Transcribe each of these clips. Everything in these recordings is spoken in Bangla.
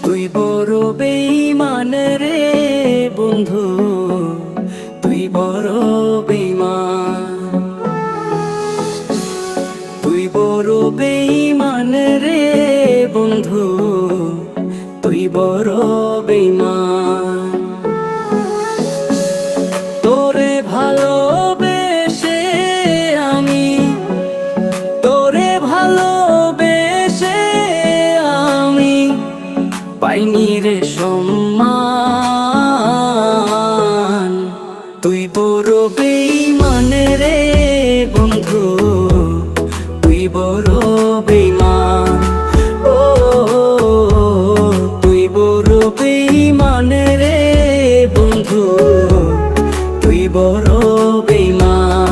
তুই বড় বেঈমান রে বন্ধু, তুই বড় বেঈমান। তুই বড় বেঈমান রে বন্ধু, তুই বড় বেঈমান। তোরে ভালোবেসে আমি, তোরে ভালোবেসে আমি পাইনি রে সম্মান। তুই বড় বেঈমান রে বন্ধু, তুই বড় বেঈমান। ও তুই বড় বেঈমান রে বন্ধু, তুই বড় বেঈমান।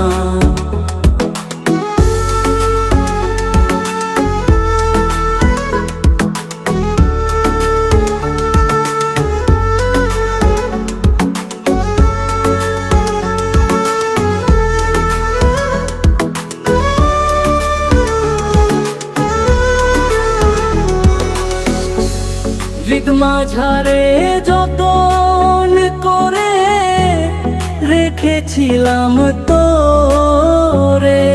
হৃদ মাঝারে যতন করে রেখেছিলাম তোরে,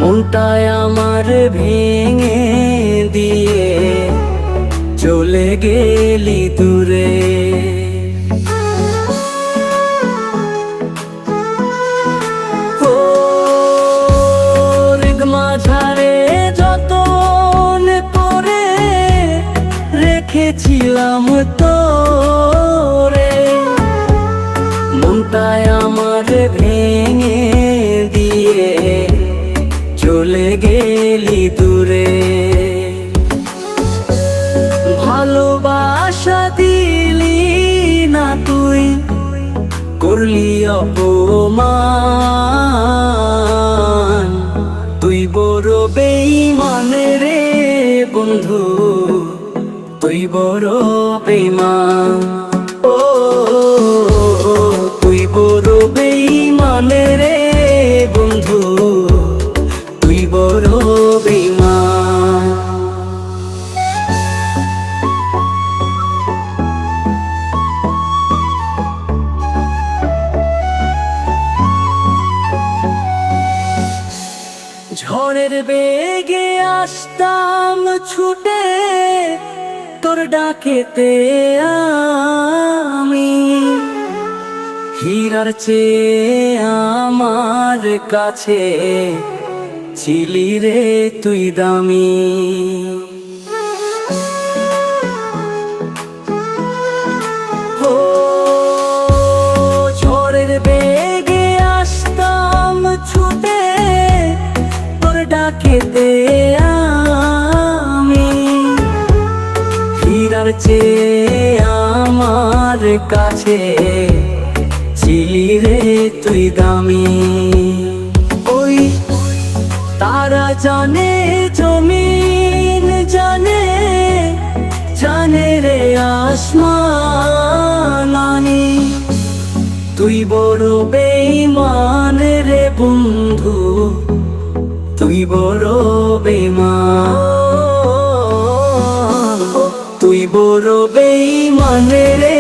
মনটায় আমার ভেঙে দিয়ে চলে গেলি দূরে। ও হৃদ মাঝারে যতন করে রেখেছিলাম তোরে, মনটায় আমার ভেঙে দিয়ে চলে গেলি দূরে। ভালোবাসা দিলি না তুই, করলি অপমান। তুই বড় বেঈমান রে বন্ধু, তুই বড় বেঈমান। ও তুই বড় বেঈমান রে বন্ধু, তুই বড় বেঈমান। ঝড়ের বেগে আসতাম ছুটে তোর ডাকেতে আমি, হীরার চেয়ে আমার কাছে ছিলি রে তুই দামি। ও ঝড়ের বেগে আসতাম ছুটে তোর ডাকেতে আমি, হীরার চেয়ে আমার কাছে ছিলি রে তুই দামি। ওই তারা জানে জমিন জানে, জানে রে আসমানি, তুই বড় বেঈমান রে বন্ধু, তুই বড় বেঈমান। তুই বড় বেঈমান রে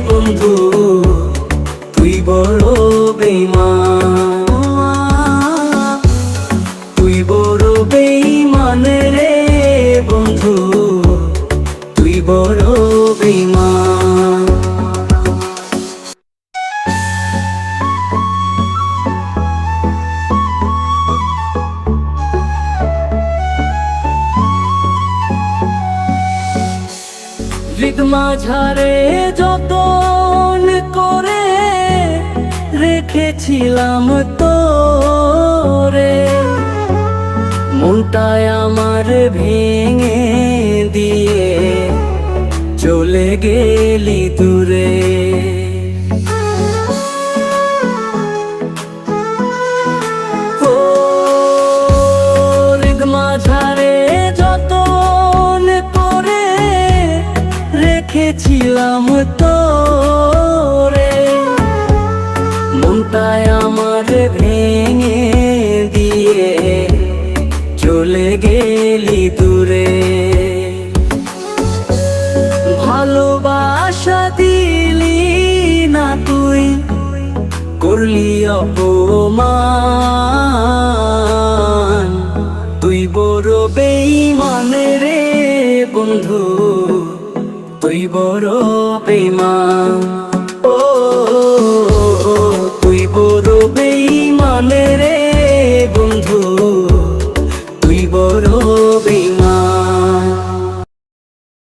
বন্ধু, তুই বড় বেঈমান। তুই বড় বেঈমান রে বন্ধু, তুই বড় বেঈমান। হৃদ মাঝারে যতন করে রেখেছিলাম তোরে, মনটায় আমার ভেঙে দিয়ে চলে গেলি দূরে। ও হৃদ মাঝারে যতন করে রেখেছিলাম তোরে, মনটায় আমার ভেঙে দিয়ে চলে গেলি দূরে। করলি অপমান। তুই বড় বেঈমান রে বন্ধু, তুই বড় বেঈমান।